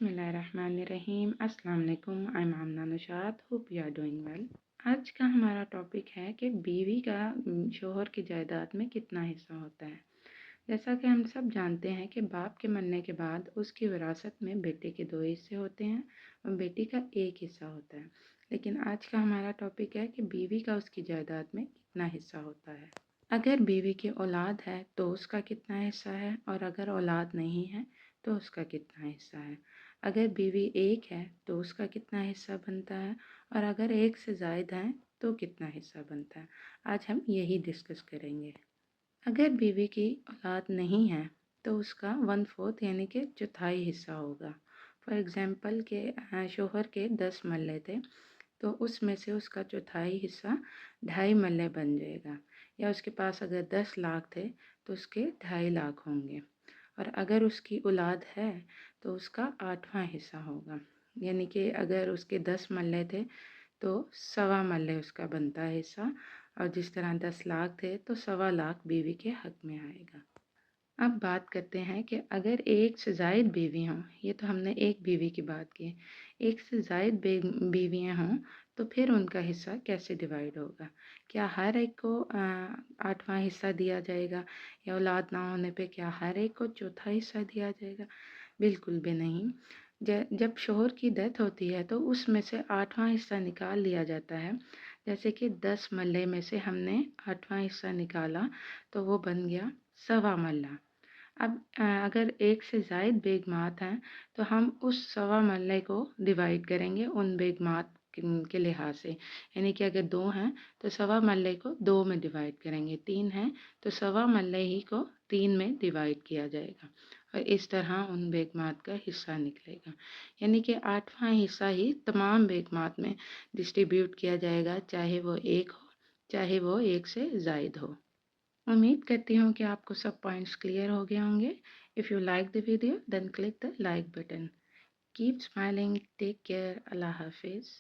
बिस्मिल्लाहिर्रहमानिर्रहीम। अस्सलाम वालेकुम। I am Amna Naushad. Hope you are doing well. आज का हमारा टॉपिक है कि बीवी का शोहर की जायदाद में कितना हिस्सा होता है। जैसा कि हम सब जानते हैं कि बाप के मरने के बाद उसकी विरासत में बेटे के 2 हिस्से होते हैं और बेटी का 1 हिस्सा होता है। लेकिन आज का हमारा टॉपिक है कि बीवी का उसकी जायदाद में कितना हिस्सा होता है। अगर बीवी की औलाद है तो उसका कितना हिस्सा है, और अगर औलाद नहीं है तो उसका कितना हिस्सा है। अगर बीवी एक है तो उसका कितना हिस्सा बनता है, और अगर एक से ज़ायद हैं तो कितना हिस्सा बनता है। आज हम यही डिस्कस करेंगे। अगर बीवी की औलाद नहीं है तो उसका 1/4 यानी कि चौथाई हिस्सा होगा। फॉर एग्ज़ाम्पल के शोहर के 10 मरले थे तो उसमें से उसका चौथाई हिस्सा 2.5 मरले बन जाएगा। या उसके पास अगर 10 लाख थे तो उसके 2.5 लाख होंगे। और अगर उसकी औलाद है तो उसका 8वां हिस्सा होगा। यानी कि अगर उसके 10 मरले थे तो 1.25 मरले उसका बनता है हिस्सा, और जिस तरह 10 लाख थे तो 1.25 लाख बीवी के हक में आएगा। अब बात करते हैं कि अगर एक से ज़ायद बीवी हों, ये तो हमने एक बीवी की बात की, एक से ज़ायद बीवियाँ हों तो फिर उनका हिस्सा कैसे डिवाइड होगा। क्या हर एक को 8वां हिस्सा दिया जाएगा, या औलाद ना होने पे क्या हर एक को चौथा हिस्सा दिया जाएगा? बिल्कुल भी नहीं। जब शोहर की डेथ होती है तो उसमें से 8वां हिस्सा निकाल लिया जाता है। जैसे कि 10 मरले में से हमने 8वां हिस्सा निकाला तो वो बन गया 1.25 मरला। अब अगर एक से ज़ायद बेगमात हैं तो हम उस 1.25 मरले को डिवाइड करेंगे उन बेगमात के लिहाज से। यानी कि अगर 2 हैं तो 1.25 मरले को 2 में डिवाइड करेंगे, 3 हैं तो 1.25 मरले ही को 3 में डिवाइड किया जाएगा, और इस तरह उन बेगमात का हिस्सा निकलेगा। यानी कि 8वां हिस्सा ही तमाम बेगमात में डिस्ट्रीब्यूट किया जाएगा, चाहे वो एक हो चाहे वो एक से ज़ायद हो। उम्मीद करती हूँ कि आपको सब पॉइंट्स क्लियर हो गए होंगे। If you like the video then click the like button. Keep smiling, take care, अल्लाह हाफिज़।